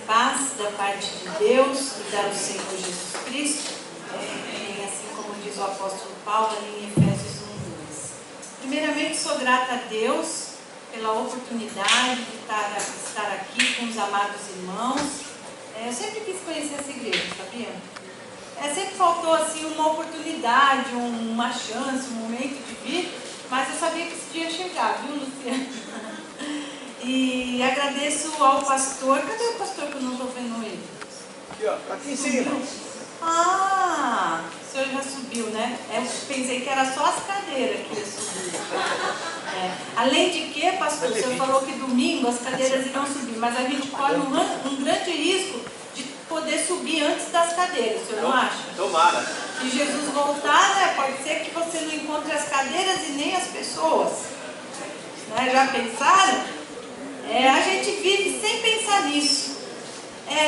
paz da parte de Deus e da do Senhor Jesus Cristo, assim como diz o apóstolo Paulo ali em Efésios 1:2. Primeiramente, sou grata a Deus pela oportunidade de estar aqui com os amados irmãos. Eu sempre quis conhecer essa igreja, sabia? Sempre faltou assim uma oportunidade, uma chance, um momento de vir, mas eu sabia que esse dia ia chegar, viu, Luciana? E agradeço ao pastor. Cadê o pastor que eu não estou vendo ele? Aqui, ó, aqui em cima. Ah, o senhor já subiu, né? Eu pensei que era só as cadeiras que ia subir. Além de que, pastor, o senhor falou que domingo as cadeiras iriam subir, mas a gente corre um grande risco de poder subir antes das cadeiras, o senhor não acha? Tomara. Se Jesus voltar, né, pode ser que você não encontre as cadeiras e nem as pessoas. Né? Já pensaram? A gente vive sem pensar nisso.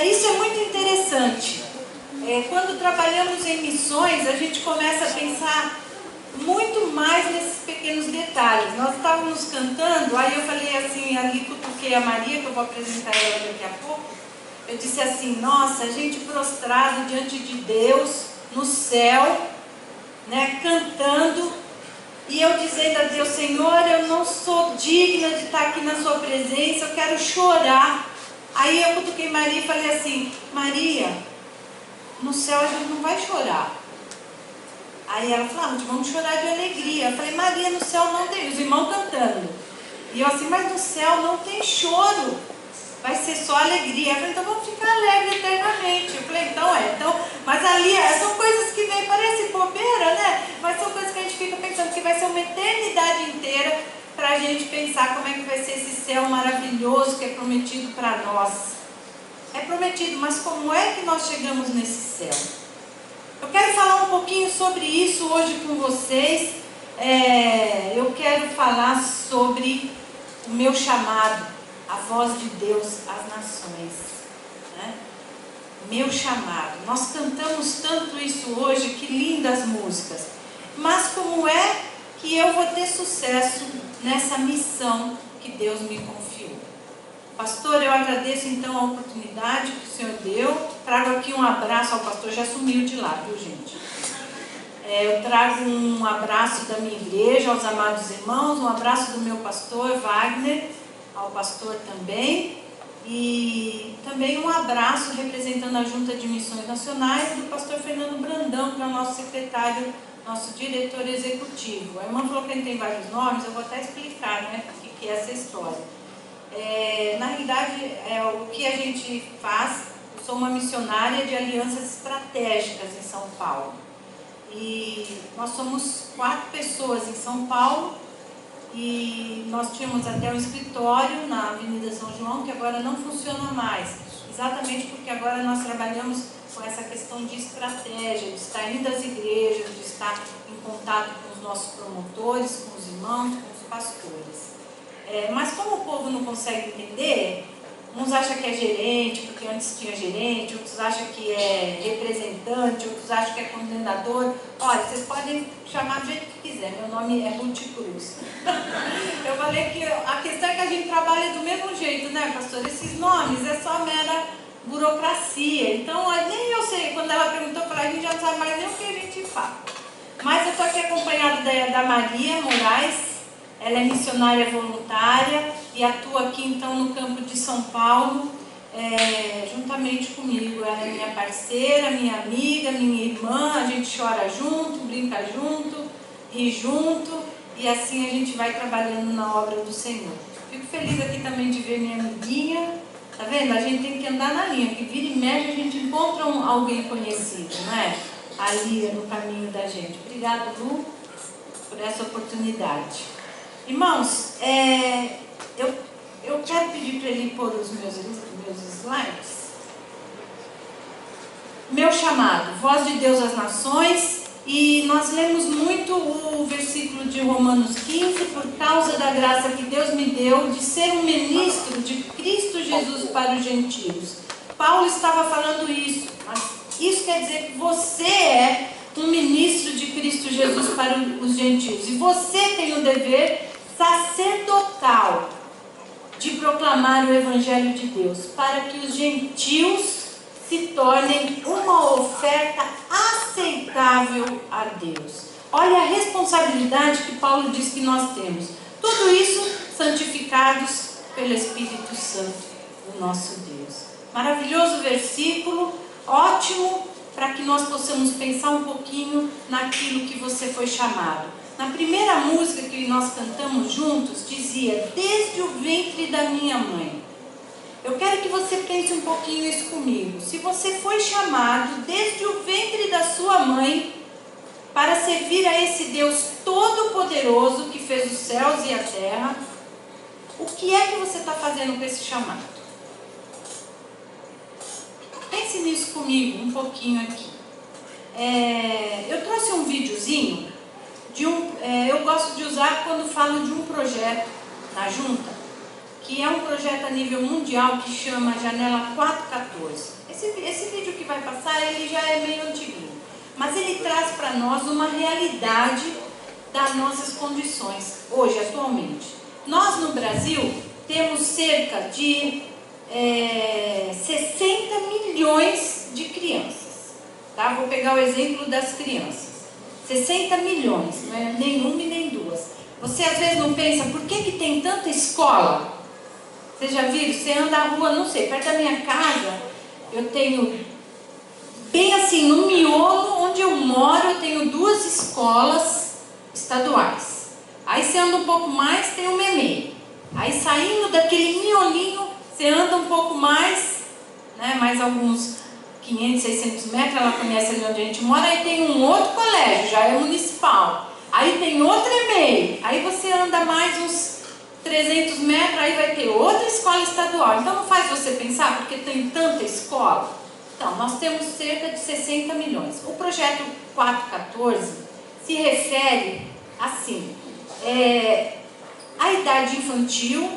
Isso é muito interessante. Quando trabalhamos em missões, a gente começa a pensar muito mais nesses pequenos detalhes. Nós estávamos cantando, aí eu falei assim, ali cutuquei a Maria, que eu vou apresentar ela daqui a pouco. Eu disse assim, nossa, a gente prostrado diante de Deus, no céu, né, cantando, e eu dizendo a Deus, Senhor, eu não sou digna de estar aqui na sua presença, eu quero chorar. Aí eu cutuquei Maria e falei assim, Maria, no céu a gente não vai chorar. Aí ela falou, vamos chorar de alegria. Eu falei, Maria, no céu não tem, os irmãos cantando. E eu assim, mas no céu não tem choro, vai ser só alegria. Ela falou, então vamos ficar alegres eternamente. Eu falei, então, mas ali são coisas que vem, parece bobeira, né? Mas são coisas que a gente fica pensando que vai ser uma eternidade inteira para a gente pensar como é que vai ser esse céu maravilhoso que é prometido para nós. É prometido, mas como é que nós chegamos nesse céu? Eu quero falar um pouquinho sobre isso hoje com vocês. Eu quero falar sobre o meu chamado, a voz de Deus às nações. Né? Meu chamado. Nós cantamos tanto isso hoje, que lindas músicas. Mas como é que eu vou ter sucesso nessa missão que Deus me confiou? Pastor, eu agradeço então a oportunidade que o Senhor deu. Trago aqui um abraço ao pastor, já sumiu de lá, viu, gente? Eu trago um abraço da minha igreja, aos amados irmãos, um abraço do meu pastor Wagner, ao pastor também, e também um abraço representando a Junta de Missões Nacionais do pastor Fernando Brandão, que é o nosso secretário, nosso diretor executivo. A irmã falou que ele tem vários nomes, eu vou até explicar, né, o que é essa história. Na realidade, o que a gente faz, eu sou uma missionária de alianças estratégicas em São Paulo. E nós somos 4 pessoas em São Paulo, e nós tínhamos até um escritório na Avenida São João, que agora não funciona mais, exatamente porque agora nós trabalhamos com essa questão de estratégia, de estar indo às igrejas, de estar em contato com os nossos promotores, com os irmãos, com os pastores. Mas como o povo não consegue entender, uns acham que é gerente, porque antes tinha gerente, outros acham que é representante, outros acham que é coordenador. Olha, vocês podem chamar do jeito que quiser, meu nome é Ruth Cruz. Eu falei que a questão é que a gente trabalha do mesmo jeito, né, pastor? Esses nomes é só mera burocracia. Então, nem eu sei, quando ela perguntou, eu falei, a gente já não sabe mais nem o que a gente fala. Mas eu estou aqui acompanhada da Maria Moraes. Ela é missionária voluntária e atua aqui então no campo de São Paulo, juntamente comigo. Ela é minha parceira, minha amiga, minha irmã, a gente chora junto, brinca junto, ri junto, e assim a gente vai trabalhando na obra do Senhor. Fico feliz aqui também de ver minha amiguinha, tá vendo? A gente tem que andar na linha, porque vira e mexe a gente encontra alguém conhecido, não é? Ali no caminho da gente. Obrigada, Lu, por essa oportunidade. Irmãos, eu quero pedir para ele pôr os meus slides. Meu chamado, voz de Deus às nações, e nós lemos muito o versículo de Romanos 15, por causa da graça que Deus me deu de ser um ministro de Cristo Jesus para os gentios. Paulo estava falando isso, mas isso quer dizer que você é um ministro de Cristo Jesus para os gentios, e você tem o dever sacerdotal de proclamar o Evangelho de Deus, para que os gentios se tornem uma oferta aceitável a Deus. Olha a responsabilidade que Paulo diz que nós temos. Tudo isso santificados pelo Espírito Santo, o nosso Deus. Maravilhoso versículo, ótimo para que nós possamos pensar um pouquinho naquilo que você foi chamado. Na primeira música que nós cantamos juntos, dizia: desde o ventre da minha mãe. Eu quero que você pense um pouquinho isso comigo. Se você foi chamado desde o ventre da sua mãe para servir a esse Deus todo-poderoso que fez os céus e a terra, o que é que você está fazendo com esse chamado? Pense nisso comigo um pouquinho aqui. Eu trouxe um videozinho eu gosto de usar quando falo de um projeto na junta, que é um projeto a nível mundial que chama Janela 414. Esse vídeo que vai passar, ele já é meio antiguinho, mas ele traz para nós uma realidade das nossas condições, hoje, atualmente. Nós no Brasil temos cerca de 60 milhões de crianças, tá? Vou pegar o exemplo das crianças. 60 milhões, não é nem uma e nem duas. Você às vezes não pensa, por que tem tanta escola? Você já viu? Você anda na rua, não sei, perto da minha casa, eu tenho, bem assim, no miolo onde eu moro, eu tenho 2 escolas estaduais. Aí você anda um pouco mais, tem o Memei. Aí saindo daquele miolinho, você anda um pouco mais, né, mais alguns 500, 600 metros, ela conhece ali onde a gente mora, aí tem um outro colégio, já é municipal. Aí tem outro EMEI, aí você anda mais uns 300 metros, aí vai ter outra escola estadual. Então não faz você pensar, porque tem tanta escola? Então, nós temos cerca de 60 milhões. O projeto 414 se refere assim, a idade infantil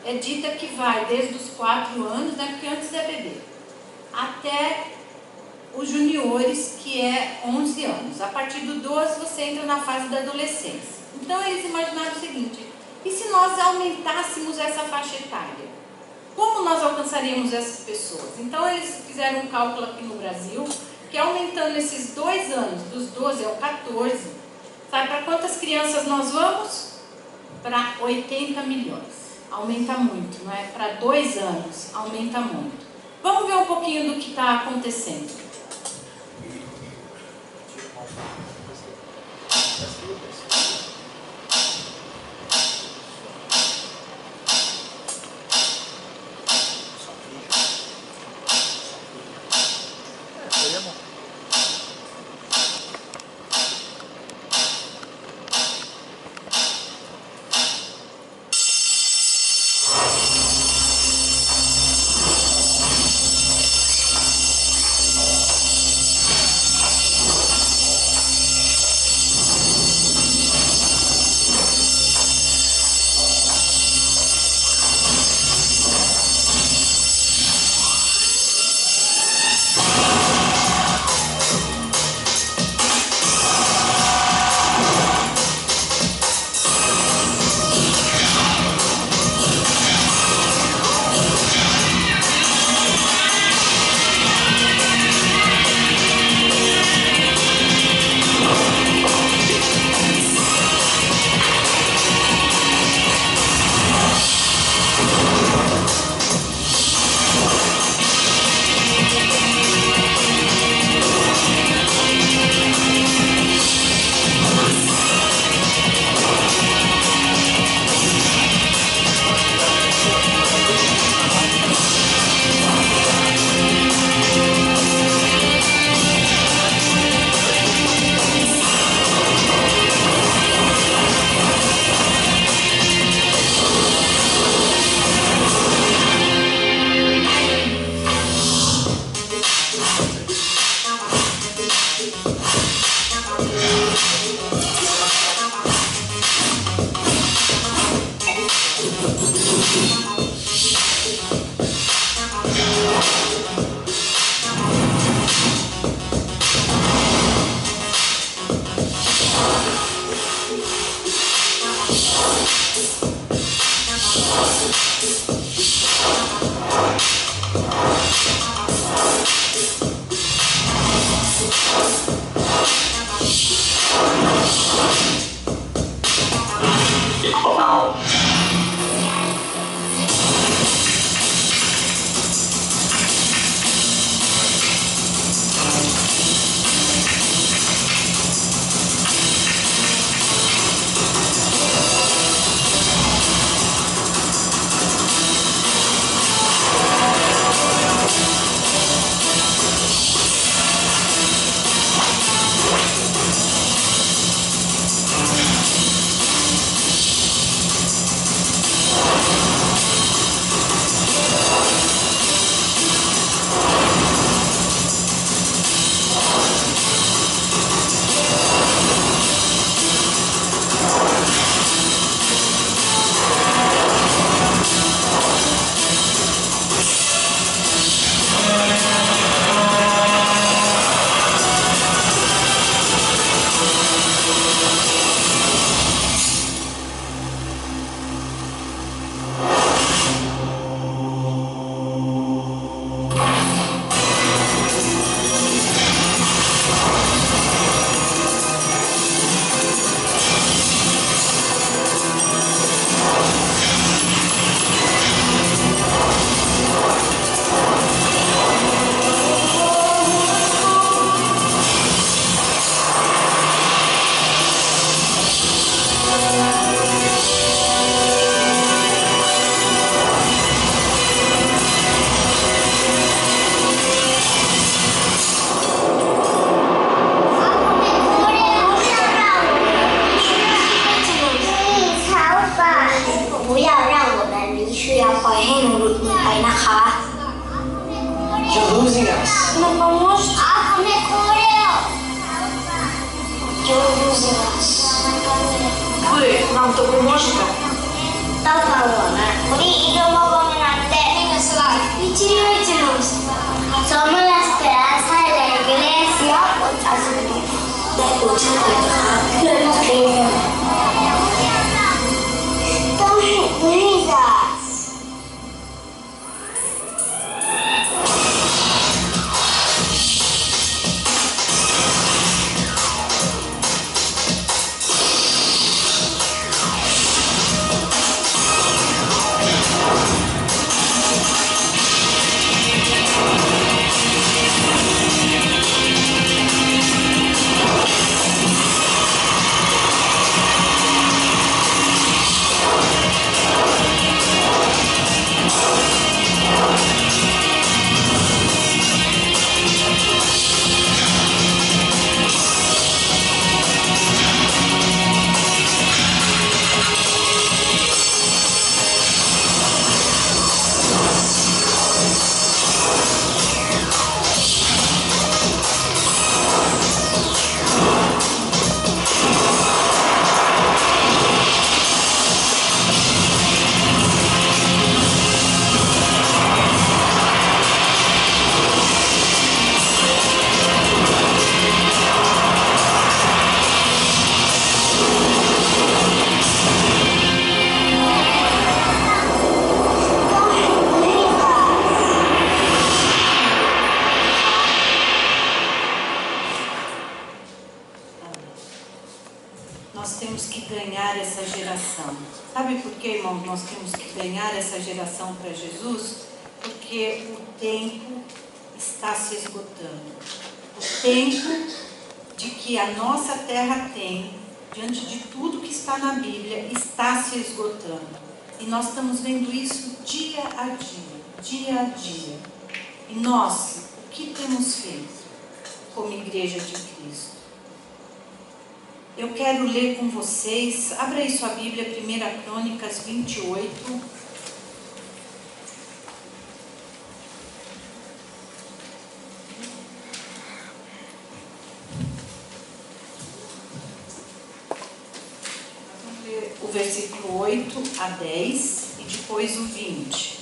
é dita que vai desde os 4 anos, né, porque antes é bebê, até os juniores, que é 11 anos. A partir do 12 você entra na fase da adolescência. Então eles imaginaram o seguinte: e se nós aumentássemos essa faixa etária? Como nós alcançaríamos essas pessoas? Então eles fizeram um cálculo aqui no Brasil, que aumentando esses 2 anos, dos 12 ao 14, sabe para quantas crianças nós vamos? Para 80 milhões. Aumenta muito, não é? Para 2 anos, aumenta muito. Vamos ver um pouquinho do que está acontecendo. You're losing us. Não vamos. You're losing us. Вы нам то поможете? だからね。いい色のものになって。導いてます。Somos la esperanza de la iglesia. Don't leave us. Nós temos que ganhar essa geração. Sabe por que, irmãos, nós temos que ganhar essa geração para Jesus? Porque o tempo está se esgotando. O tempo de que a nossa terra tem, diante de tudo que está na Bíblia, está se esgotando. E nós estamos vendo isso dia a dia, dia a dia. E nós, o que temos feito como Igreja de Cristo? Eu quero ler com vocês, abra aí sua Bíblia, 1 Crônicas 28. Vamos ler o versículo 8 a 10 e depois o 20.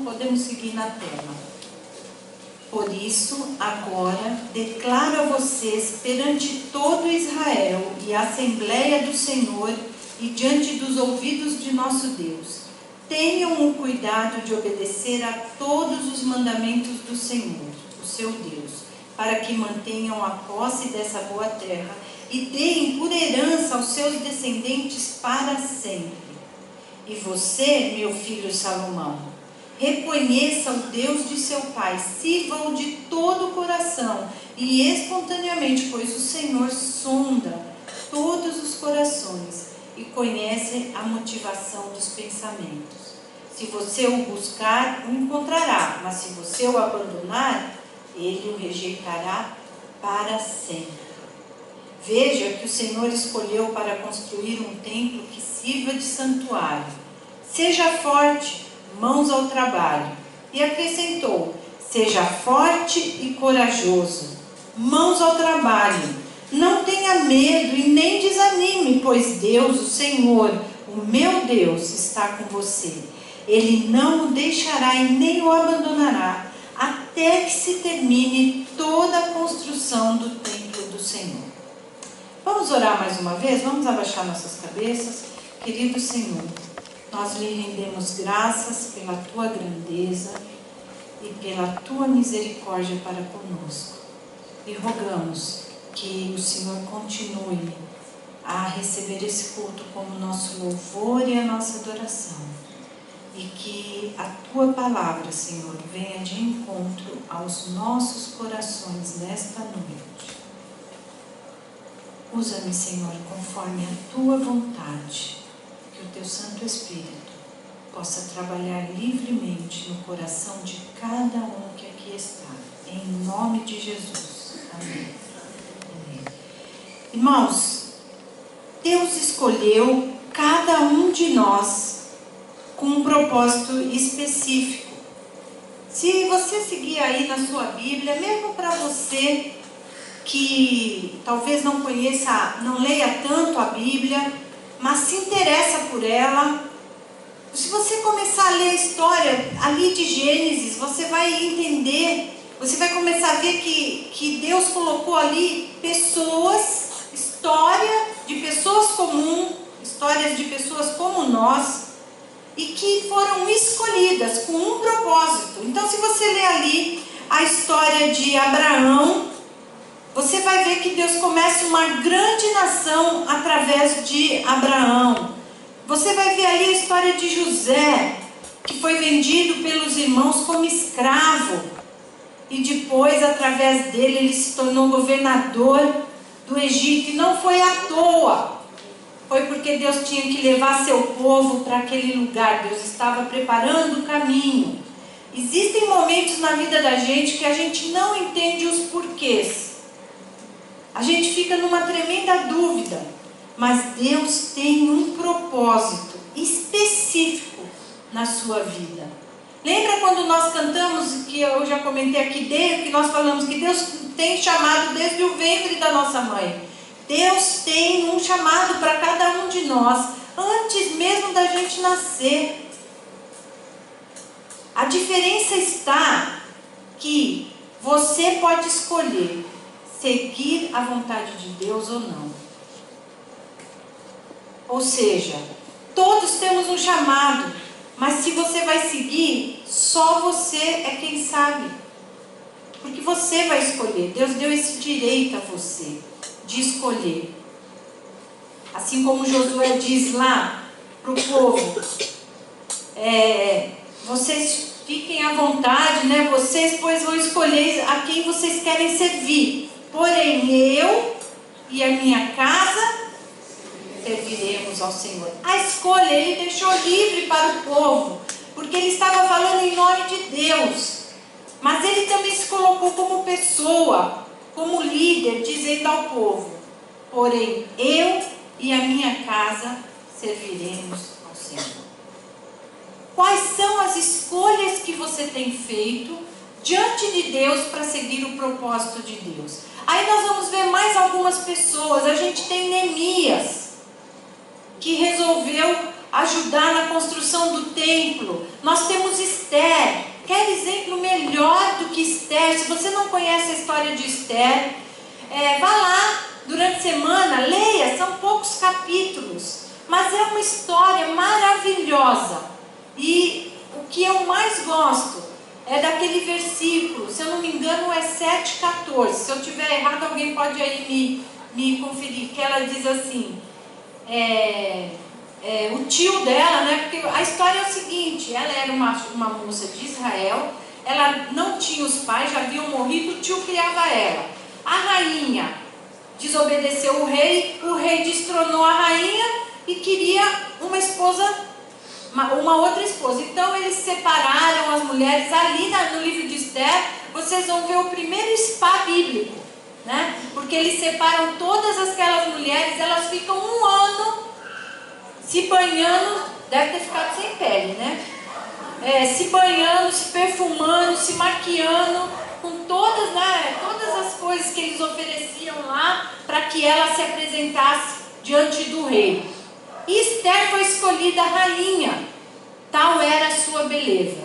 Podemos seguir na tela. Por isso, agora, declaro a vocês perante todo Israel e a Assembleia do Senhor e diante dos ouvidos de nosso Deus. tenham o cuidado de obedecer a todos os mandamentos do Senhor, o seu Deus, para que mantenham a posse dessa boa terra e deem por herança aos seus descendentes para sempre. E você, meu filho Salomão, reconheça o Deus de seu pai, sirva-o de todo o coração e espontaneamente, pois o Senhor sonda todos os corações e conhece a motivação dos pensamentos. Se você o buscar, o encontrará, mas se você o abandonar, ele o rejeitará para sempre. Veja que o Senhor escolheu para construir um templo que sirva de santuário. Seja forte, mãos ao trabalho. E acrescentou: seja forte e corajoso, mãos ao trabalho. Não tenha medo e nem desanime, pois Deus, o Senhor, o meu Deus, está com você. Ele não o deixará e nem o abandonará, até que se termine toda a construção do templo do Senhor. Vamos orar mais uma vez? Vamos abaixar nossas cabeças. Querido Senhor, nós lhe rendemos graças pela tua grandeza e pela tua misericórdia para conosco. E rogamos que o Senhor continue a receber esse culto como nosso louvor e a nossa adoração. E que a tua palavra, Senhor, venha de encontro aos nossos corações nesta noite. Usa-me, Senhor, conforme a tua vontade, que o teu Santo Espírito possa trabalhar livremente no coração de cada um que aqui está. Em nome de Jesus. Amém. Amém. Irmãos, Deus escolheu cada um de nós com um propósito específico. Se você seguir aí na sua Bíblia, mesmo para você que talvez não conheça, não leia tanto a Bíblia, mas se interessa por ela, se você começar a ler a história ali de Gênesis, você vai entender, você vai começar a ver que Deus colocou ali pessoas, história de pessoas comuns, histórias de pessoas como nós, e que foram escolhidas com um propósito. Então, se você ler ali a história de Abraão, você vai ver que Deus começa uma grande nação através de Abraão. Você vai ver ali a história de José, que foi vendido pelos irmãos como escravo. E depois, através dele, ele se tornou governador do Egito. E não foi à toa. Foi porque Deus tinha que levar seu povo para aquele lugar. Deus estava preparando o caminho. Existem momentos na vida da gente que a gente não entende os porquês. A gente fica numa tremenda dúvida, mas Deus tem um propósito específico na sua vida. Lembra quando nós cantamos, que eu já comentei aqui, que nós falamos que Deus tem chamado desde o ventre da nossa mãe. Deus tem um chamado para cada um de nós, antes mesmo da gente nascer. A diferença está que você pode escolher seguir a vontade de Deus ou não. Ou seja, todos temos um chamado, mas se você vai seguir, só você é quem sabe. Porque você vai escolher. Deus deu esse direito a você de escolher. Assim como Josué diz lá para o povo, vocês fiquem à vontade, né? Vocês pois vão escolher a quem vocês querem servir. Porém, eu e a minha casa serviremos ao Senhor. A escolha ele deixou livre para o povo, porque ele estava falando em nome de Deus. Mas ele também se colocou como pessoa, como líder, dizendo ao povo: porém, eu e a minha casa serviremos ao Senhor. Quais são as escolhas que você tem feito diante de Deus para seguir o propósito de Deus? Aí nós vamos ver mais algumas pessoas. A gente tem Neemias, que resolveu ajudar na construção do templo. Nós temos Esther. Quer exemplo melhor do que Esther? Se você não conhece a história de Esther, vá lá durante a semana, leia, são poucos capítulos, mas é uma história maravilhosa E o que eu mais gosto é daquele versículo, se eu não me engano é 7,14. Se eu tiver errado, alguém pode aí me conferir, que ela diz assim, o tio dela, né? Porque a história é o seguinte, ela era uma moça de Israel, ela não tinha os pais, já haviam morrido, o tio criava ela. A rainha desobedeceu o rei destronou a rainha e queria uma esposa, uma outra esposa. Então eles separaram as mulheres. Ali no livro de Esther, vocês vão ver o primeiro spa bíblico, né? Porque eles separam todas aquelas mulheres, elas ficam 1 ano se banhando, deve ter ficado sem pele, né? Se banhando, se perfumando, se maquiando, com todas as coisas que eles ofereciam lá para que ela se apresentasse diante do rei. E Esther foi escolhida rainha, tal era a sua beleza.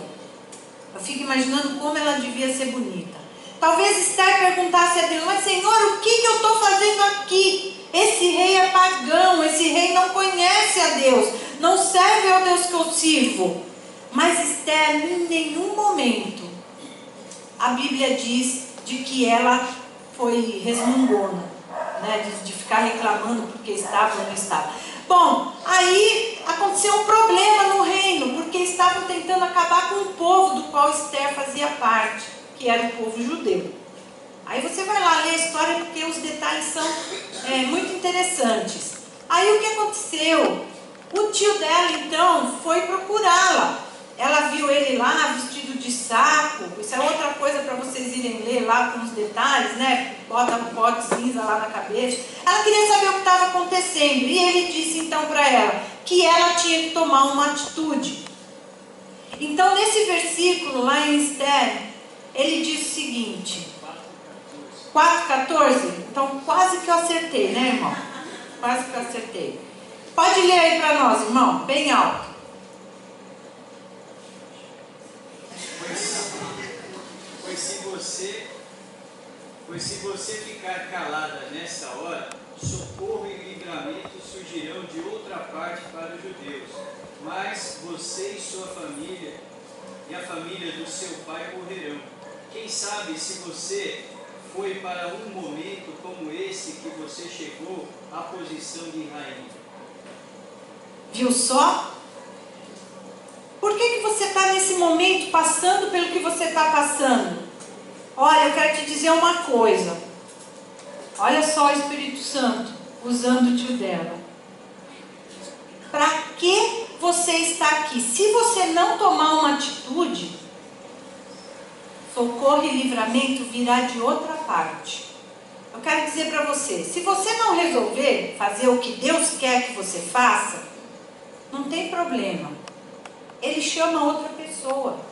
Eu fico imaginando como ela devia ser bonita. Talvez Esther perguntasse a Deus, mas Senhor, o que eu estou fazendo aqui? Esse rei é pagão, esse rei não conhece a Deus, não serve ao Deus que eu sirvo. Mas Esther, em nenhum momento, a Bíblia diz de que ela foi resmungona, né? De ficar reclamando porque estava ou não estava. Bom, aí aconteceu um problema no reino, porque estavam tentando acabar com o povo do qual Esther fazia parte, que era o povo judeu. Aí você vai lá ler a história, porque os detalhes são muito interessantes. Aí o que aconteceu? O tio dela, então, foi procurá-la. Ela viu ele lá vestido de saco. Isso é outra coisa para vocês irem ler lá com os detalhes, né? Bota um pote cinza lá na cabeça. Ela queria saber o que estava acontecendo. E ele disse então para ela que ela tinha que tomar uma atitude. Então nesse versículo lá em Esther, ele diz o seguinte, 4,14. Então quase que eu acertei, né, irmão? Quase que eu acertei. Pode ler aí para nós, irmão, bem alto. Pois se você ficar calada nessa hora, socorro e livramento surgirão de outra parte para os judeus. Mas você e sua família e a família do seu pai morrerão. Quem sabe se você foi para um momento como esse que você chegou à posição de rainha. Viu só? Por que você está nesse momento passando pelo que você está passando? Olha, eu quero te dizer uma coisa. Olha só o Espírito Santo usando o tio dela. Para que você está aqui? Se você não tomar uma atitude, socorro e livramento virá de outra parte. Eu quero dizer para você, se você não resolver fazer o que Deus quer que você faça, não tem problema. Ele chama outra pessoa.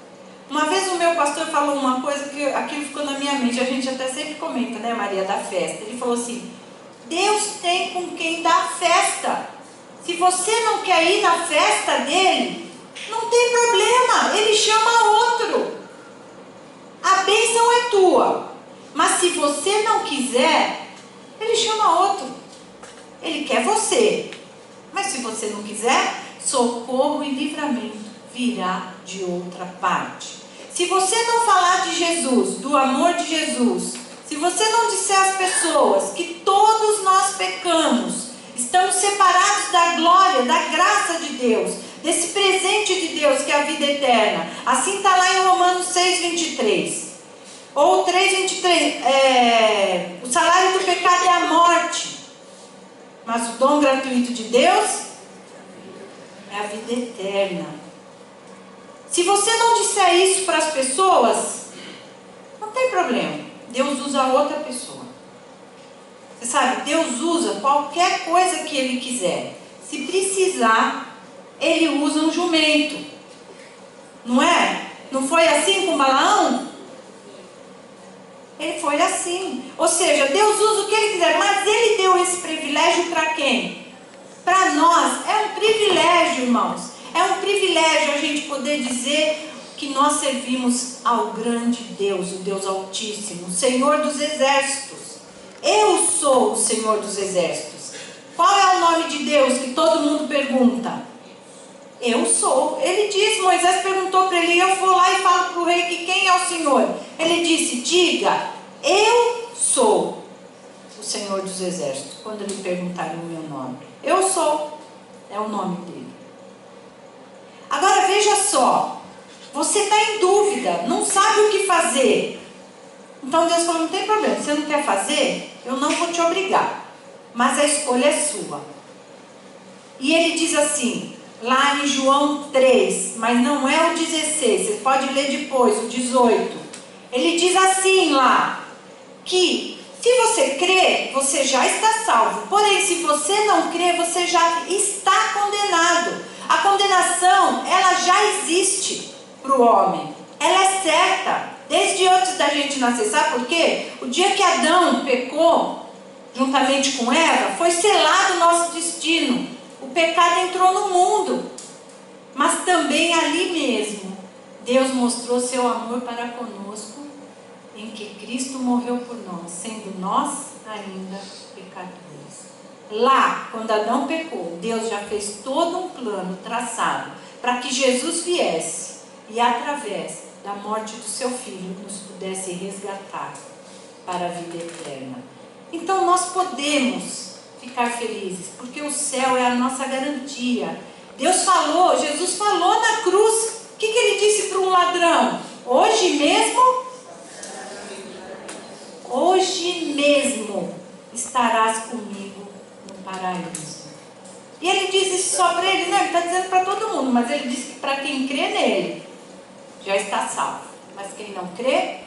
Uma vez o meu pastor falou uma coisa que aquilo ficou na minha mente, a gente até sempre comenta, né, Maria, da festa. Ele falou assim, Deus tem com quem dar festa. Se você não quer ir na festa dele, não tem problema, ele chama outro. A bênção é tua, mas se você não quiser, ele chama outro. Ele quer você, mas se você não quiser, socorro e livramento virá de outra parte. Se você não falar de Jesus, do amor de Jesus, se você não disser às pessoas que todos nós pecamos, estamos separados da glória, da graça de Deus, desse presente de Deus que é a vida eterna. Assim está lá em Romanos 6,23. Ou 3,23. O salário do pecado é a morte, mas o dom gratuito de Deus é a vida eterna. Se você não disser isso para as pessoas, não tem problema. Deus usa outra pessoa. Você sabe, Deus usa qualquer coisa que Ele quiser. Se precisar, Ele usa um jumento. Não é? Não foi assim com Balaão? Ele foi assim. Ou seja, Deus usa o que Ele quiser. Mas Ele deu esse privilégio para quem? Para nós. É um privilégio, irmãos. É um privilégio a gente poder dizer que nós servimos ao grande Deus, o Deus Altíssimo, o Senhor dos Exércitos. Eu sou o Senhor dos Exércitos. Qual é o nome de Deus que todo mundo pergunta? Eu sou. Ele disse, Moisés perguntou para ele, eu vou lá e falo para o rei que quem é o Senhor? Ele disse, diga, eu sou o Senhor dos Exércitos, quando lhe perguntarem o meu nome. Eu sou, é o nome dele. Agora veja só, você está em dúvida, não sabe o que fazer. Então Deus falou, não tem problema, você não quer fazer? Eu não vou te obrigar, mas a escolha é sua. E ele diz assim, lá em João 3, mas não é o 16, você pode ler depois, o 18. Ele diz assim lá, que se você crê, você já está salvo. Porém, se você não crê, você já está condenado. A condenação, ela já existe para o homem. Ela é certa, desde antes da gente nascer. Sabe por quê? O dia que Adão pecou, juntamente com Eva, foi selado o nosso destino. O pecado entrou no mundo. Mas também ali mesmo, Deus mostrou seu amor para conosco, em que Cristo morreu por nós, sendo nós ainda pecadores. Lá, quando Adão pecou, Deus já fez todo um plano traçado para que Jesus viesse e através da morte do seu Filho nos pudesse resgatar para a vida eterna. Então nós podemos ficar felizes, porque o céu é a nossa garantia. Deus falou, Jesus falou na cruz, o que ele disse para um ladrão? Hoje mesmo estarás comigo no paraíso. E ele diz isso só para ele, né? Ele está dizendo para todo mundo, mas ele diz que para quem crê nele, já está salvo. Mas quem não crê,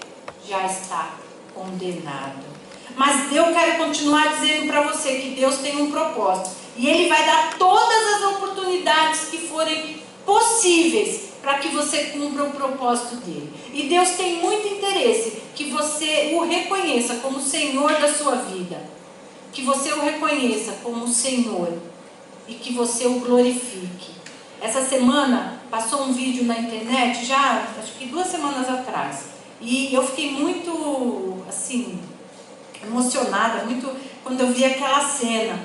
já está condenado. Mas eu quero continuar dizendo para você que Deus tem um propósito. E Ele vai dar todas as oportunidades que forem possíveis para que você cumpra o propósito dele. E Deus tem muito interesse que você o reconheça como Senhor da sua vida. Que você o reconheça como Senhor. E que você o glorifique. Essa semana passou um vídeo na internet, já acho que 2 semanas atrás. E eu fiquei muito, assim, emocionada, muito quando eu vi aquela cena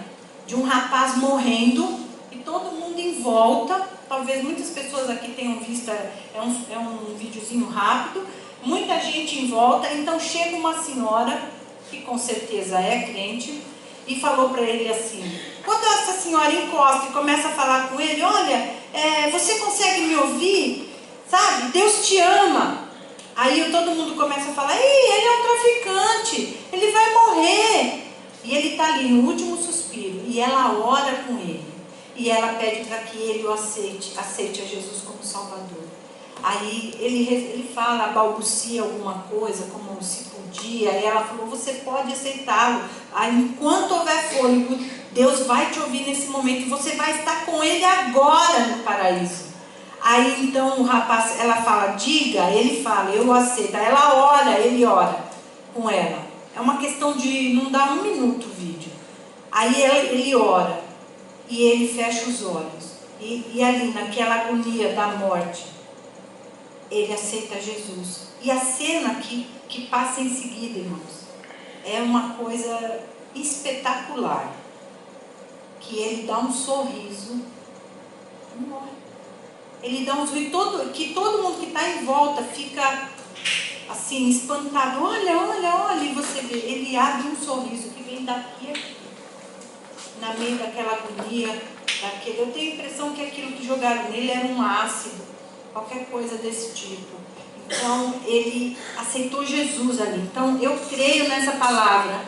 de um rapaz morrendo e todo mundo em volta. Talvez muitas pessoas aqui tenham visto, é um videozinho rápido, muita gente em volta. Então chega uma senhora, que com certeza é crente, e falou para ele assim, quando essa senhora encosta e começa a falar com ele, olha, você consegue me ouvir? Sabe, Deus te ama. Aí todo mundo começa a falar, ele é um traficante, ele vai morrer. E ele está ali no último suspiro, e ela ora com ele. E ela pede para que ele o aceite a Jesus como Salvador. Aí ele fala, balbucia alguma coisa, como se podia. E ela falou, você pode aceitá-lo. Aí, enquanto houver fôlego, Deus vai te ouvir nesse momento. E você vai estar com ele agora no paraíso. Aí então o rapaz, ela fala, diga, ele fala, eu aceito. Aí ela ora, ele ora com ela. É uma questão de não dar 1 minuto o vídeo. Aí ele ora e ele fecha os olhos. E ali naquela agonia da morte, ele aceita Jesus. E a cena que passa em seguida, irmãos, é uma coisa espetacular. Que ele dá um sorriso e morre. Ele dá um sorriso, que todo mundo que está em volta fica assim, espantado. Olha, e você vê, ele abre um sorriso que vem daqui a aqui. Na meio daquela agonia, eu tenho a impressão que aquilo que jogaram nele era um ácido, qualquer coisa desse tipo. Então, ele aceitou Jesus ali. Então, eu creio nessa palavra,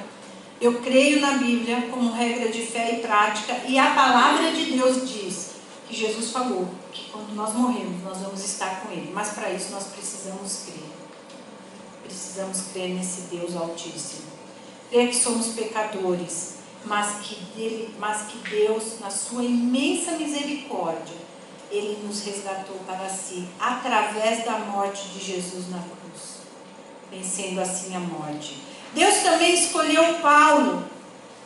eu creio na Bíblia como regra de fé e prática, e a palavra de Deus diz que Jesus falou que quando nós morremos, nós vamos estar com Ele. Mas para isso nós precisamos crer. Precisamos crer nesse Deus Altíssimo. Crer que somos pecadores, mas que Deus, na sua imensa misericórdia, Ele nos resgatou para si, através da morte de Jesus na cruz, vencendo assim a morte. Deus também escolheu Paulo.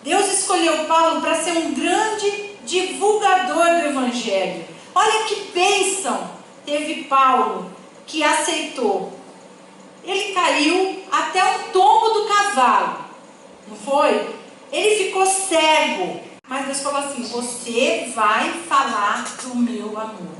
Deus escolheu Paulo para ser um grande divulgador do Evangelho. Olha que bênção teve Paulo, que aceitou. Ele caiu até o tombo do cavalo, não foi? Ele ficou cego, mas Deus falou assim, você vai falar do meu amor.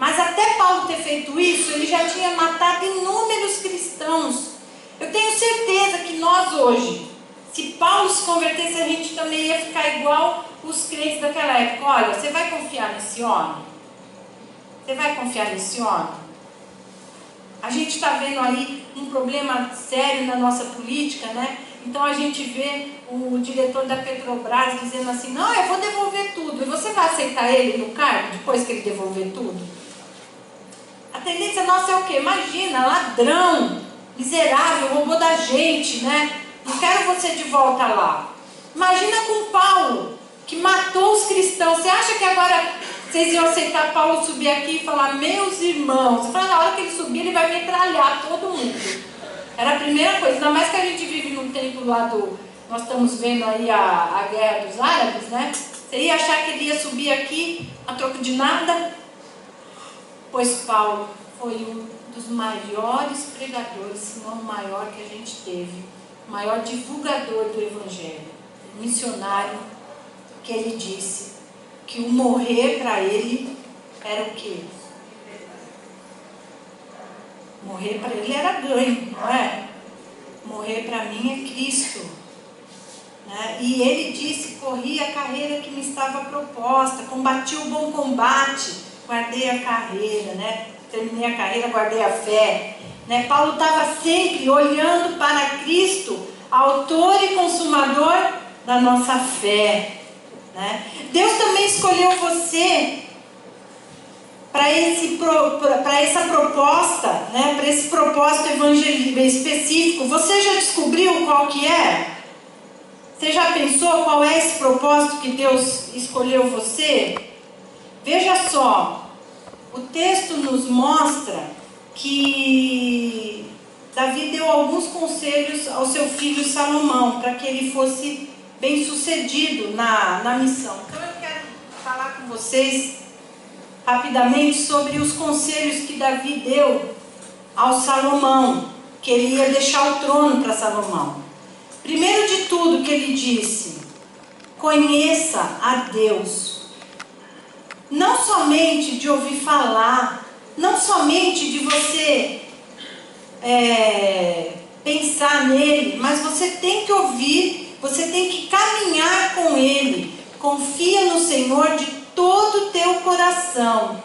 Mas até Paulo ter feito isso, ele já tinha matado inúmeros cristãos. Eu tenho certeza que nós hoje, se Paulo se convertesse, a gente também ia ficar igual os crentes daquela época. Olha, você vai confiar nesse homem? Você vai confiar nesse homem? A gente está vendo aí um problema sério na nossa política, né? Então a gente vê o diretor da Petrobras dizendo assim, não, eu vou devolver tudo. E você vai aceitar ele no cargo depois que ele devolver tudo? A tendência nossa é o quê? Imagina, ladrão, miserável, roubou da gente, né? Não quero você de volta lá. Imagina com Paulo, que matou os cristãos. Você acha que agora vocês iam aceitar Paulo subir aqui e falar, meus irmãos? Você fala, na hora que ele subir, ele vai metralhar todo mundo. Era a primeira coisa, ainda mais que a gente vive num tempo lá do... Nós estamos vendo aí a guerra dos árabes, né? Você ia achar que ele ia subir aqui a troco de nada? Pois Paulo foi um dos maiores pregadores, se não o maior que a gente teve. O maior divulgador do Evangelho. Missionário, que ele disse que o morrer para ele era o quê? Morrer para ele era ganho, não é? Morrer para mim é Cristo. Né? E ele disse, corri a carreira que me estava proposta, combati o bom combate, guardei a carreira, né? Terminei a carreira, guardei a fé. Né? Paulo estava sempre olhando para Cristo, autor e consumador da nossa fé. Né? Deus também escolheu você para essa proposta, né? Para esse propósito evangélico específico. Você já descobriu qual que é? Você já pensou qual é esse propósito que Deus escolheu você? Veja só, o texto nos mostra que Davi deu alguns conselhos ao seu filho Salomão, para que ele fosse bem sucedido na missão. Então eu quero falar com vocês rapidamente sobre os conselhos que Davi deu ao Salomão, que ele ia deixar o trono para Salomão. Primeiro de tudo que ele disse, conheça a Deus. Não somente de ouvir falar, não somente de você pensar nele, mas você tem que ouvir, você tem que caminhar com ele. Confia no Senhor de todo o teu coração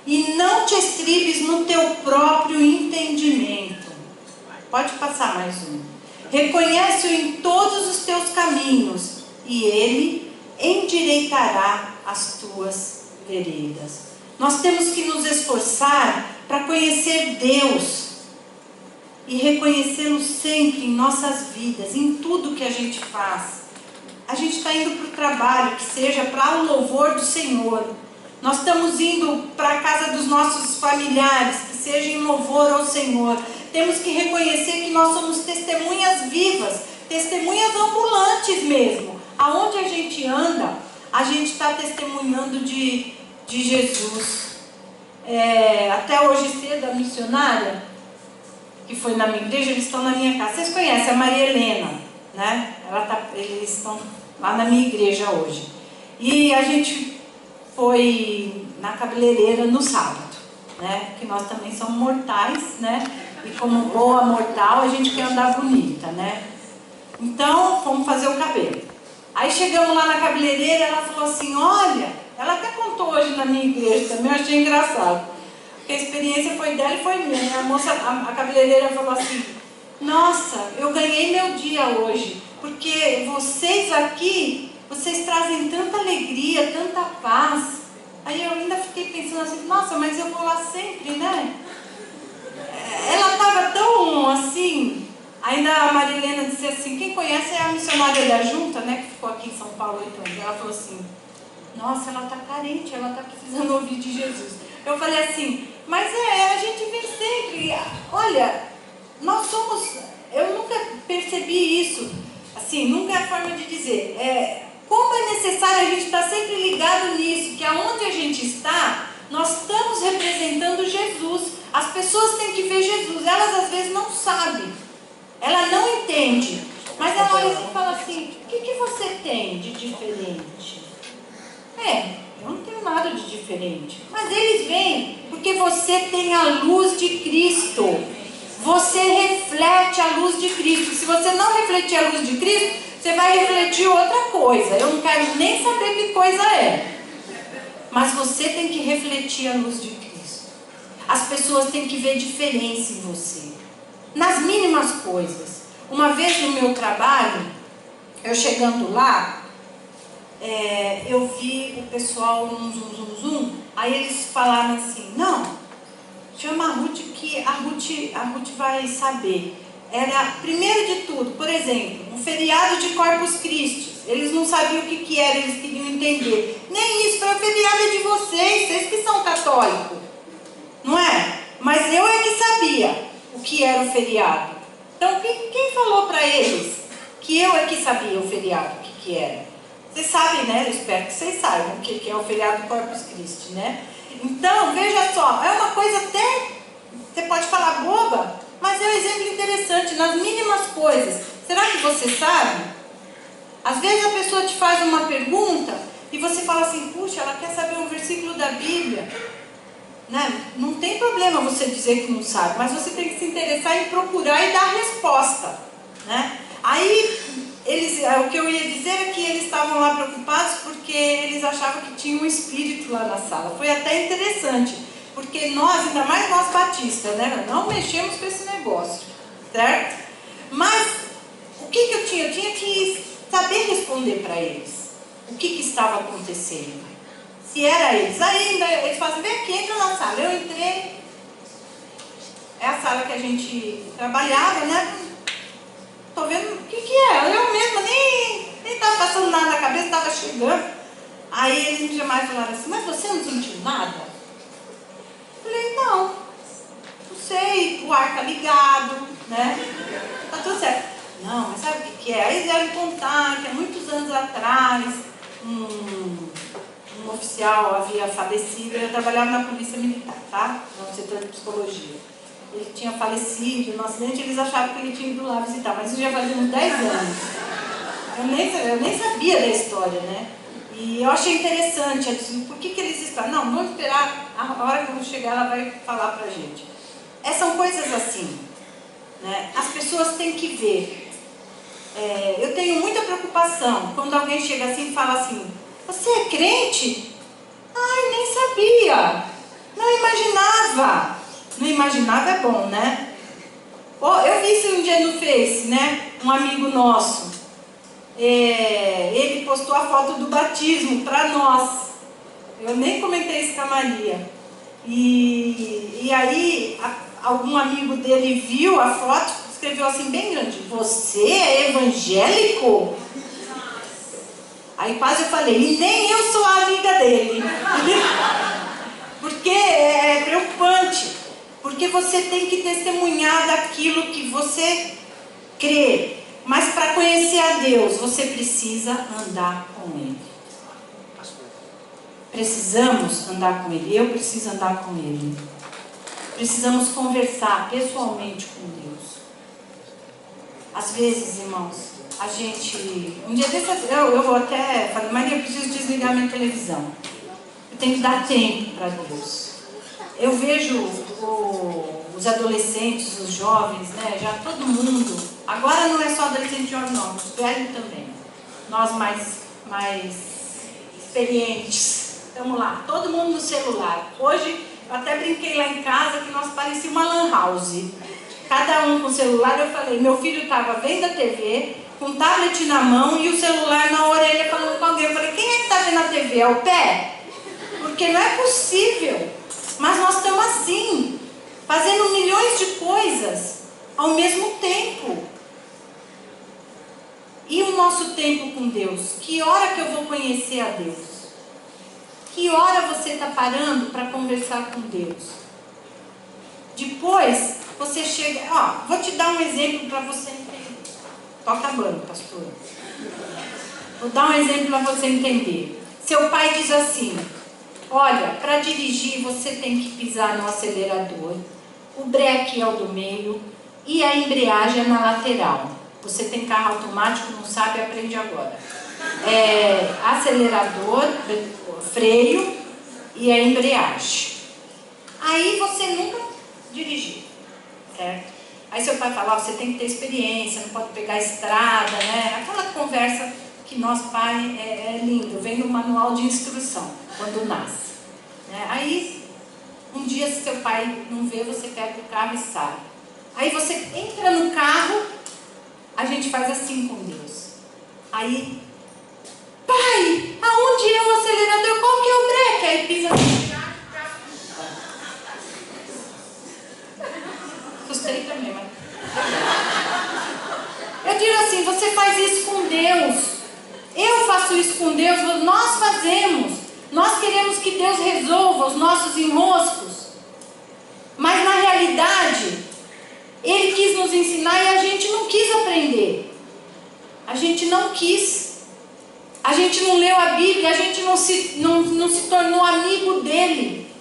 e não te estribes no teu próprio entendimento. Pode passar mais um. Reconhece-o em todos os teus caminhos e ele endireitará as tuas veredas. Nós temos que nos esforçar para conhecer Deus e reconhecê-lo sempre em nossas vidas, em tudo que a gente faz. A gente está indo para o trabalho, que seja para o louvor do Senhor. Nós estamos indo para a casa dos nossos familiares, que seja em louvor ao Senhor. Temos que reconhecer que nós somos testemunhas vivas, testemunhas ambulantes mesmo. Aonde a gente anda, a gente está testemunhando de Jesus. Até hoje cedo, a missionária, que foi na minha igreja, eles estão na minha casa. Vocês conhecem a Maria Helena, né? Eles estão lá na minha igreja hoje. E a gente foi na cabeleireira no sábado, né? Que nós também somos mortais, né? E como boa mortal, a gente quer andar bonita, né? Então, fomos fazer o cabelo. Aí chegamos lá na cabeleireira, ela falou assim, olha, ela até contou hoje na minha igreja também, eu achei engraçado. Porque a experiência foi dela e foi minha. A moça, a cabeleireira falou assim, nossa, eu ganhei meu dia hoje, porque vocês aqui, vocês trazem tanta alegria, tanta paz. Aí eu ainda fiquei pensando assim, nossa, mas eu vou lá sempre, né? Ela estava tão assim, ainda a Marilena disse assim, quem conhece é a missionária da Junta, né, que ficou aqui em São Paulo 8 anos. Ela falou assim, nossa, ela está carente, ela está precisando ouvir de Jesus. Eu falei assim, mas a gente vem sempre, olha, nós somos, eu nunca percebi isso, assim, nunca é a forma de dizer, como é necessário a gente estar sempre ligado nisso, que aonde a gente está, nós estamos representando Jesus. As pessoas têm que ver Jesus, elas às vezes não sabem, ela não entende, mas ela olha e fala assim, o que você tem de diferente? Eu não tenho nada de diferente, mas eles vêm, porque Porque você tem a luz de Cristo. Você reflete a luz de Cristo. Se você não refletir a luz de Cristo, você vai refletir outra coisa. Eu não quero nem saber que coisa é. Mas você tem que refletir a luz de Cristo. As pessoas têm que ver diferença em você. Nas mínimas coisas. Uma vez no meu trabalho, eu chegando lá, eu vi o pessoal num zum. Aí eles falaram assim, não, chama a Ruth que a Ruth vai saber. Era, primeiro de tudo, por exemplo, um feriado de Corpus Christi. Eles não sabiam o que era, eles queriam entender. Nem isso, para o feriado é de vocês que são católicos. Não é? Mas eu é que sabia o que era o feriado. Então, quem falou para eles que eu é que sabia o feriado, o que era? Vocês sabem, né? Eu espero que vocês saibam o que é o feriado do Corpus Christi, né? Então, veja só, é uma coisa até, você pode falar boba, mas é um exemplo interessante, nas mínimas coisas. Será que você sabe? Às vezes a pessoa te faz uma pergunta e você fala assim, puxa, ela quer saber um versículo da Bíblia. Né? Não tem problema você dizer que não sabe, mas você tem que se interessar em procurar e dar a resposta. Né? Aí, o que eu ia dizer é que eles estavam lá preocupados porque eles achavam que tinha um espírito lá na sala. Foi até interessante, porque nós, ainda mais nós batistas, né? Não mexemos com esse negócio, certo? Mas, o que eu tinha? Eu tinha que saber responder para eles o que estava acontecendo. Se era eles. Aí eles falam assim, vem aqui, entra na sala. Eu entrei. É a sala que a gente trabalhava, né? Tô vendo o que é. Eu mesma nem estava passando nada na cabeça, estava chegando. Aí eles me chamaram e falaram assim, mas você não sentiu nada? Eu falei, não sei, o ar tá ligado, né? Tá tudo certo. Não, mas sabe o que é? Aí eles vieram contar que há muitos anos atrás, um oficial havia falecido. Eu trabalhava na polícia militar, tá? No setor de psicologia. Ele tinha falecido no acidente, eles achavam que ele tinha ido lá visitar, mas isso já fazia uns 10 anos. Eu nem sabia da história, né? E eu achei interessante, eu disse, por que eles estão? Não, vamos esperar, a hora que eu chegar ela vai falar pra gente. São coisas assim, né? As pessoas têm que ver. Eu tenho muita preocupação quando alguém chega assim e fala assim, você é crente? Ai, nem sabia, não imaginava. Não imaginava é bom, né? Eu vi isso um dia no Face, né? Um amigo nosso. Ele postou a foto do batismo para nós. Eu nem comentei isso com a Maria. E aí, algum amigo dele viu a foto, escreveu assim bem grande, você é evangélico? Aí quase eu falei, e nem eu sou a amiga dele. Porque é preocupante. Porque você tem que testemunhar daquilo que você crê. Mas para conhecer a Deus, você precisa andar com Ele. Precisamos andar com Ele. Eu preciso andar com Ele. Precisamos conversar pessoalmente com Deus. Às vezes, irmãos, a gente... Um dia desses, eu vou até falar, Maria, eu preciso desligar minha televisão. Eu tenho que dar tempo para Deus. Eu vejo os adolescentes, os jovens, né? Já todo mundo. Agora não é só adolescente e jovem, não. Os velhos também. Nós mais experientes. Estamos lá. Todo mundo no celular. Hoje, eu até brinquei lá em casa que nós parecia uma lan house. Cada um com o celular. Eu falei, meu filho estava vendo a TV, com o tablet na mão e o celular na orelha falando com alguém. Eu falei, quem é que está vendo a TV? É o pé? Porque não é possível. Mas nós estamos assim, fazendo milhões de coisas ao mesmo tempo. E o nosso tempo com Deus? Que hora que eu vou conhecer a Deus? Que hora você está parando para conversar com Deus? Depois, você chega... vou te dar um exemplo para você entender. Estou acabando, pastor. Vou dar um exemplo para você entender. Seu pai diz assim... Olha, para dirigir você tem que pisar no acelerador, o breque é o do meio e a embreagem é na lateral. Você tem carro automático, não sabe, aprende agora. Acelerador, freio e a embreagem. Aí você nunca dirigiu, certo? Aí seu pai fala, você tem que ter experiência, não pode pegar estrada, né? Aquela conversa que nosso pai é lindo, vem no manual de instrução, quando nasce. Né? Aí, um dia se seu pai não vê, você pega o carro e sai. Aí você entra no carro, a gente faz assim com Deus. Aí, pai, aonde é o acelerador? Qual que é o breque? Aí pisa no carro. Assustei também, mas... Eu digo assim, você faz isso com Deus. Eu faço isso com Deus, nós fazemos. Nós queremos que Deus resolva os nossos enroscos. Mas na realidade, Ele quis nos ensinar e a gente não quis aprender. A gente não quis. A gente não leu a Bíblia, a gente não se tornou amigo dele.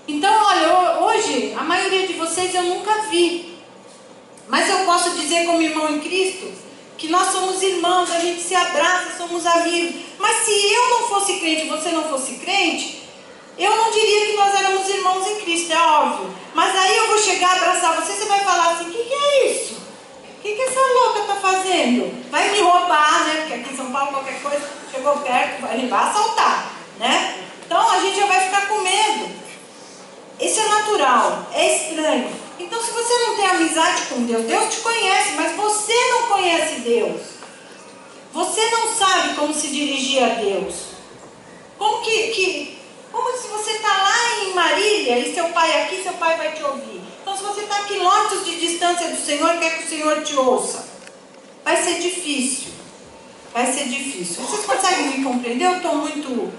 Então, olha, hoje, a maioria de vocês eu nunca vi. Mas eu posso dizer como irmão em Cristo, que nós somos irmãos, a gente se abraça, somos amigos. Mas se eu não fosse crente e você não fosse crente, eu não diria que nós éramos irmãos em Cristo, é óbvio. Mas aí eu vou chegar, abraçar você, você vai falar assim, o que é isso? O que essa louca está fazendo? Vai me roubar, né? Porque aqui em São Paulo qualquer coisa, chegou perto, vai assaltar, né? Então a gente já vai ficar com medo. Isso é natural, é estranho. Então se você não tem amizade com Deus, Deus te conhece, mas você não conhece Deus. Você não sabe como se dirigir a Deus. Como se você está lá em Marília e seu pai aqui, seu pai vai te ouvir. Então se você está a quilômetros de distância do Senhor, quer que o Senhor te ouça. Vai ser difícil. Vai ser difícil. Vocês conseguem me compreender? Eu estou muito...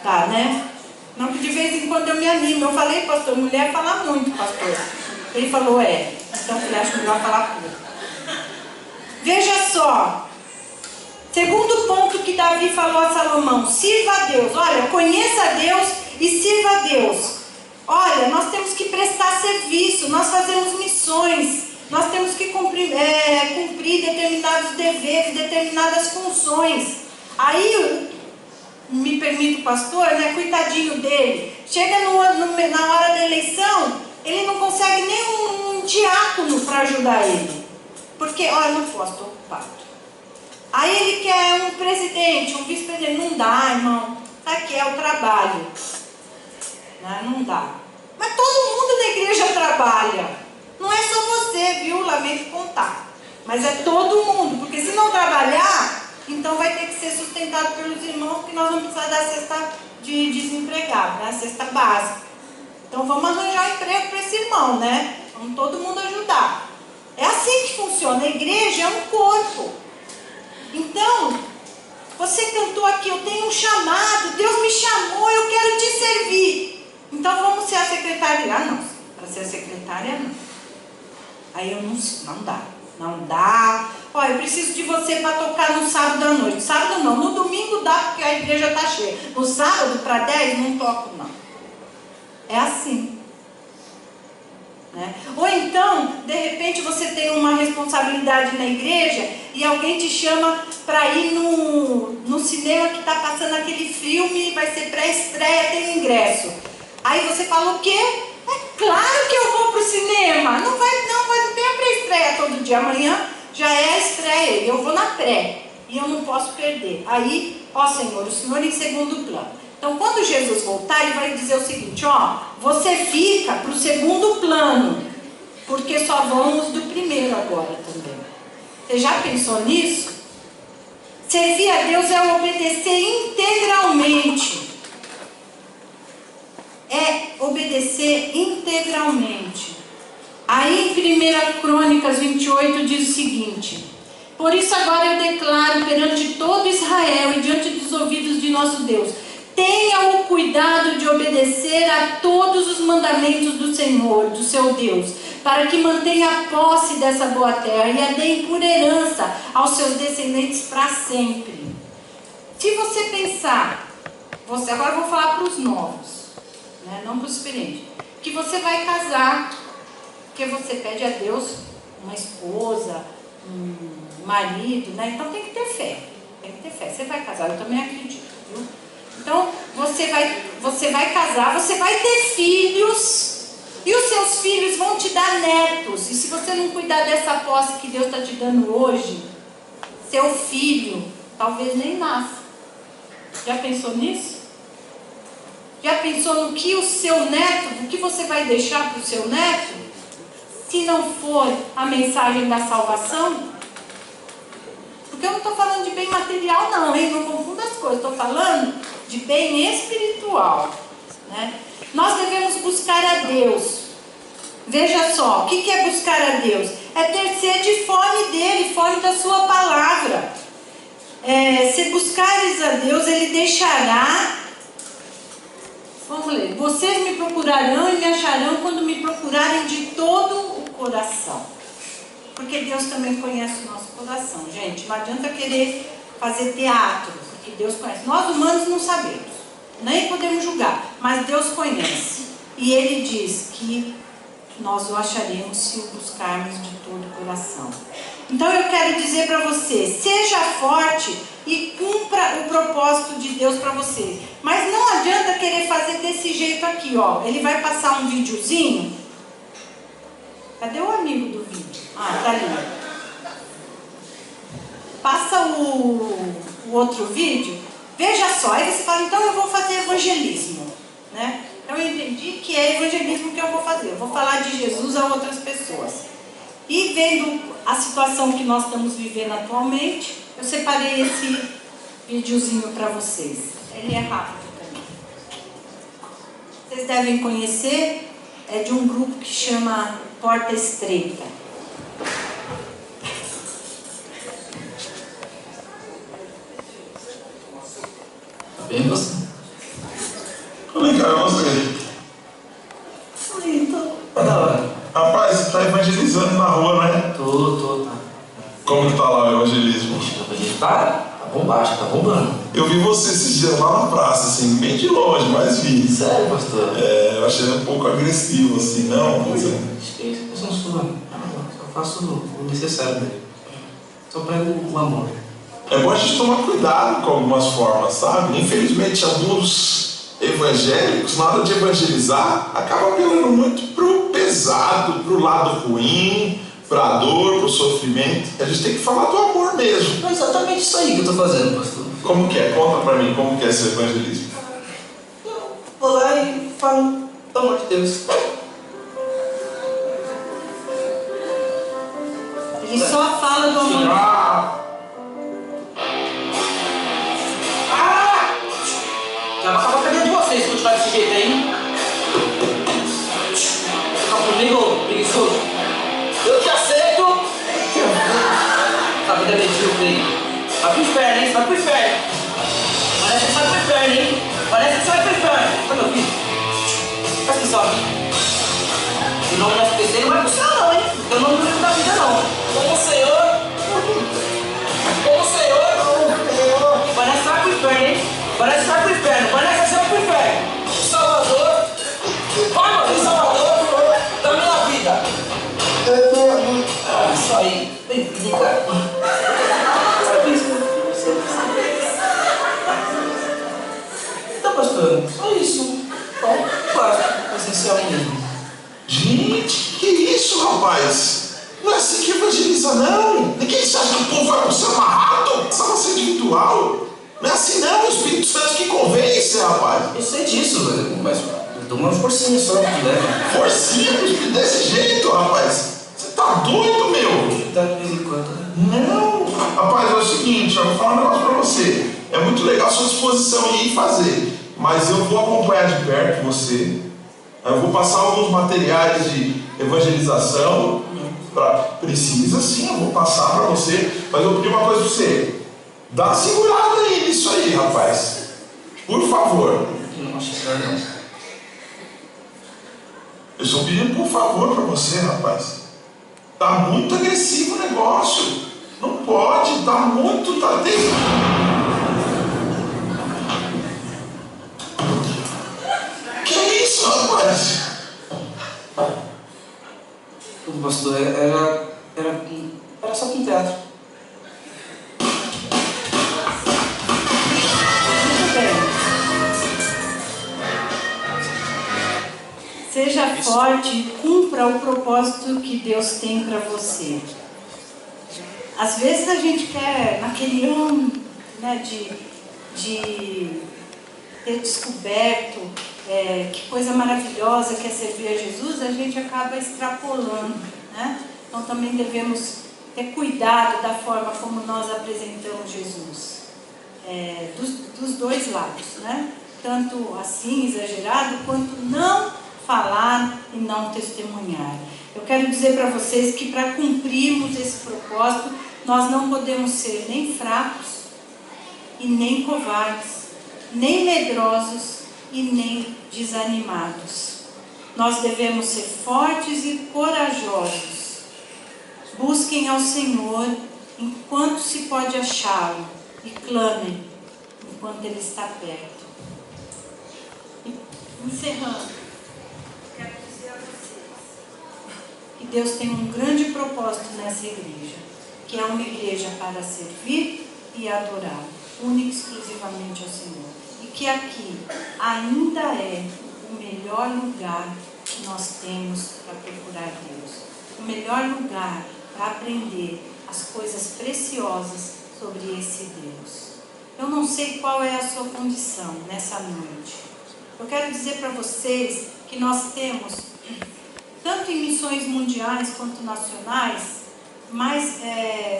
Tá, né? Não, que de vez em quando eu me animo. Eu falei, pastor, mulher fala muito, pastor. Ele falou, então eu acho melhor falar pouco. Veja só. Segundo ponto que Davi falou a Salomão, sirva a Deus. Olha, conheça a Deus e sirva a Deus. Olha, nós temos que prestar serviço, nós fazemos missões, nós temos que cumprir determinados deveres, determinadas funções. Aí, me permite o pastor, né, coitadinho dele, chega na hora da eleição, ele não consegue nem um diácono para ajudar ele. Porque, olha, não posso, estou ocupado. Aí ele quer um presidente, um vice-presidente. Não dá, irmão. Aqui é o trabalho. Não dá. Mas todo mundo na igreja trabalha. Não é só você, viu? Lamento contar. Mas é todo mundo. Porque se não trabalhar, então vai ter que ser sustentado pelos irmãos, porque nós vamos precisar da cesta de desempregado, né? A cesta básica. Então vamos arranjar um emprego para esse irmão, né? Vamos todo mundo ajudar. É assim que funciona. A igreja é um corpo. Então, você cantou aqui, eu tenho um chamado, Deus me chamou, eu quero te servir. Então vamos ser a secretária. Ah, não, para ser a secretária não. Aí eu não dá. Não dá. Olha, eu preciso de você para tocar no sábado à noite. Sábado não, no domingo dá porque a igreja está cheia. No sábado para 10 não toco não. É assim. Né? Ou então, de repente você tem uma responsabilidade na igreja e alguém te chama para ir no cinema que está passando aquele filme, vai ser pré-estreia, tem ingresso. Aí você fala o quê? É claro que eu vou para o cinema. Não tem a pré-estreia todo dia. Amanhã já é a estreia e eu vou na pré. E eu não posso perder. Aí, ó Senhor, o Senhor em segundo plano. Então, quando Jesus voltar, ele vai dizer o seguinte, ó, você fica para o segundo plano, porque só vamos do primeiro agora também. Você já pensou nisso? Servir a Deus é obedecer integralmente. É obedecer integralmente. Aí em 1 Crônicas 28 diz o seguinte, por isso agora eu declaro perante todo Israel e diante dos ouvidos de nosso Deus, tenha o cuidado de obedecer a todos os mandamentos do Senhor, do seu Deus, para que mantenha a posse dessa boa terra e a dê por herança aos seus descendentes para sempre. Se você pensar, agora eu vou falar para os novos, né, não para os experientes, que você vai casar, porque você pede a Deus uma esposa, um marido, né? Então tem que ter fé. Tem que ter fé. Você vai casar, eu também acredito, viu? Então, você vai casar, você vai ter filhos, e os seus filhos vão te dar netos. E se você não cuidar dessa posse que Deus está te dando hoje, seu filho talvez nem nasça. Já pensou nisso? Já pensou no que o seu neto, o que você vai deixar para o seu neto, se não for a mensagem da salvação? Porque eu não estou falando de bem material não, hein? Não confunda as coisas, estou falando de bem espiritual, né? Nós devemos buscar a Deus. Veja só, o que é buscar a Deus? É ter sede e fome dele, fome da sua palavra. Se buscares a Deus, ele deixará. Vamos ler. Vocês me procurarão e me acharão quando me procurarem de todo o coração. Porque Deus também conhece o nosso coração, gente. Não adianta querer fazer teatro, porque Deus conhece. Nós humanos não sabemos, nem podemos julgar, mas Deus conhece. E Ele diz que nós o acharemos se o buscarmos de todo o coração. Então eu quero dizer para você, seja forte e cumpra o propósito de Deus para você. Mas não adianta querer fazer desse jeito aqui, ó. Ele vai passar um videozinho. Cadê o amigo do vídeo? Ah, tá ali. Passa o outro vídeo. Veja só, aí você fala, então eu vou fazer evangelismo, né? Então eu entendi que é evangelismo que eu vou fazer. Eu vou falar de Jesus a outras pessoas. E vendo a situação que nós estamos vivendo atualmente, eu separei esse videozinho para vocês. Ele é rápido também. Vocês devem conhecer, é de um grupo que chama Porta Estreita. Tá bem você? Como é que é você? Então. Tá da hora. Rapaz, você tá evangelizando na rua, né? Tô. Como que tá lá o evangelismo? Tá bombástico, tá bombando. Eu vi você esses dias lá na praça, assim, bem de longe, mas vi. Sério, pastor? Eu achei um pouco agressivo, assim, não? Acho que é isso, eu não sou. Só faço o necessário dele. Só prego o amor. É bom a gente tomar cuidado com algumas formas, sabe? Infelizmente, alguns evangélicos, na hora de evangelizar, acabam apelando muito pro pesado, pro lado ruim, pra dor, pro sofrimento. A gente tem que falar do amor mesmo. É exatamente isso aí que eu tô fazendo, pastor. Como que é? Conta pra mim como que é esse evangelismo. Eu vou lá e falo do amor de Deus. Ele só fala do amor. Já vai acabar a cadeia de vocês se continuar desse jeito aí. Fica comigo, preguiçoso. Eu te aceito. Essa vida é medíocre. Vai pro inferno, hein? Você vai pro inferno. Parece que você vai pro inferno, hein? Parece que você vai pro inferno. Tá meu filho? Presta atenção aqui. O nome da SPC não vai pro céu não, hein? Porque eu não livro da vida não. Como o Senhor. Parece que você vai pro inferno, hein? Parece que você vai pro inferno. Parece que você vai pro inferno. Salvador. Vai, mano, Salvador da minha vida. Isso aí. Bem-vindo, cara. Então, pastor, só isso. Bom, básico, essencial mesmo. Gente, que isso, rapaz? Não é assim que evangeliza, não. Ninguém acha que o povo vai pro céu amarrado? Salvação individual. Não é assim, não. O Espírito Santo que convence, rapaz. Eu sei disso, mas eu dou uma forcinha só, né? Forcinha desse jeito, rapaz. Você tá doido, meu? Dá de vez em quando, né? Não. Rapaz, é o seguinte, eu vou falar um negócio pra você. É muito legal a sua disposição em ir fazer. Mas eu vou acompanhar de perto você. Eu vou passar alguns materiais de evangelização. Precisa sim, eu vou passar pra você. Mas eu vou pedir uma coisa pra você. Dá uma segurada aí nisso aí, rapaz. Por favor. Eu não acho isso não. Eu estou pedindo por favor pra você, rapaz. Tá muito agressivo o negócio. Não pode, tá muito. Que isso, rapaz? O pastor era só com teatro. Muito bem. Seja forte e cumpra o propósito que Deus tem para você. Às vezes a gente quer, naquele ano, né, de ter descoberto que coisa maravilhosa que é servir a Jesus, a gente acaba extrapolando, né? Então também devemos ter cuidado da forma como nós apresentamos Jesus, dos dois lados, né? Tanto assim exagerado, quanto não falar e não testemunhar. Eu quero dizer para vocês que para cumprirmos esse propósito, nós não podemos ser nem fracos e nem covardes, nem medrosos e nem desanimados. Nós devemos ser fortes e corajosos. Busquem ao Senhor enquanto se pode achá-lo e clamem enquanto Ele está perto. E, encerrando, quero dizer a vocês que Deus tem um grande propósito nessa igreja, que é uma igreja para servir e adorar, única e exclusivamente ao Senhor. E que aqui ainda é o melhor lugar que nós temos para procurar Deus. O melhor lugar para aprender as coisas preciosas sobre esse Deus. Eu não sei qual é a sua condição nessa noite. Eu quero dizer para vocês que nós temos, tanto em missões mundiais quanto nacionais,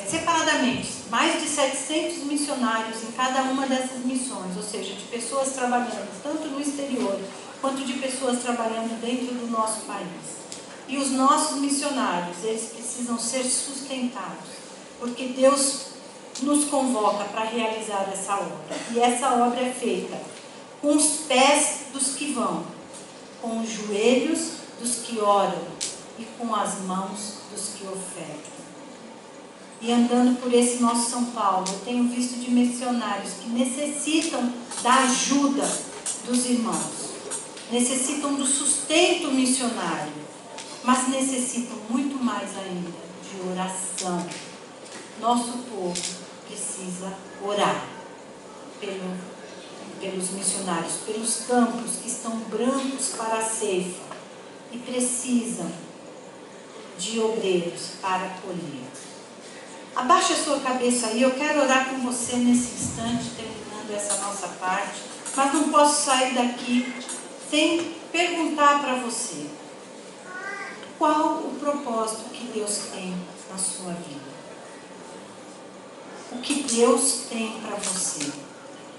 separadamente, mais de 700 missionários em cada uma dessas missões, ou seja, de pessoas trabalhando tanto no exterior, quanto de pessoas trabalhando dentro do nosso país. E os nossos missionários, eles precisam ser sustentados, porque Deus nos convoca para realizar essa obra. E essa obra é feita com os pés dos que vão, com os joelhos dos que oram e com as mãos dos que ofertam. E andando por esse nosso São Paulo, eu tenho visto de missionários que necessitam da ajuda dos irmãos, necessitam do sustento missionário, mas necessitam muito mais ainda de oração. Nosso povo precisa orar pelos missionários, pelos campos que estão brancos para a ceifa e precisam de obreiros para colher. Abaixe a sua cabeça aí, eu quero orar com você nesse instante, terminando essa nossa parte, mas não posso sair daqui sem perguntar para você: qual o propósito que Deus tem na sua vida? O que Deus tem para você?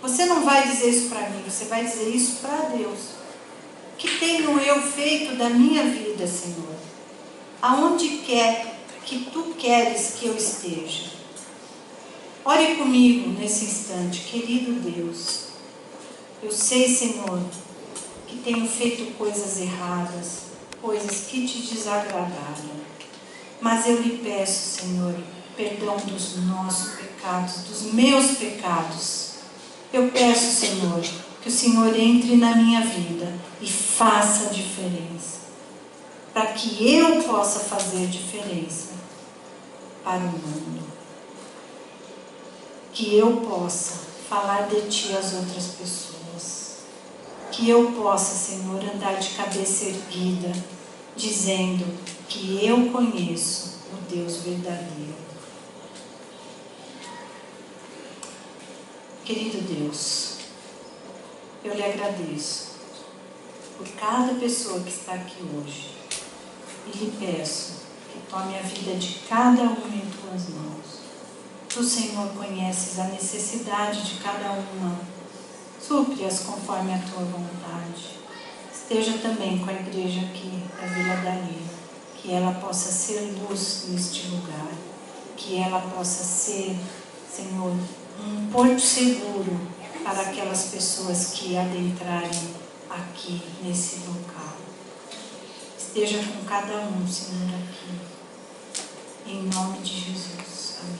Você não vai dizer isso para mim, você vai dizer isso para Deus. O que tenho eu feito da minha vida, Senhor? Aonde quer que Tu queres que eu esteja? Ore comigo nesse instante, querido Deus. Eu sei, Senhor, que tenho feito coisas erradas, coisas que Te desagradaram. Mas eu lhe peço, Senhor, perdão dos nossos pecados, dos meus pecados. Eu peço, Senhor, que o Senhor entre na minha vida e faça a diferença, para que eu possa fazer diferença para o mundo. Que eu possa falar de Ti às outras pessoas. Que eu possa, Senhor, andar de cabeça erguida, dizendo que eu conheço o Deus verdadeiro. Querido Deus, eu lhe agradeço por cada pessoa que está aqui hoje e lhe peço que tome a vida de cada um em Tuas mãos. Tu, Senhor, conheces a necessidade de cada uma, supre-as conforme a Tua vontade. Esteja também com a igreja aqui da Vila Dali, que ela possa ser luz neste lugar, que ela possa ser, Senhor, um porto seguro para aquelas pessoas que adentrarem aqui nesse local. Esteja com cada um, Senhor, aqui. Em nome de Jesus. Amém.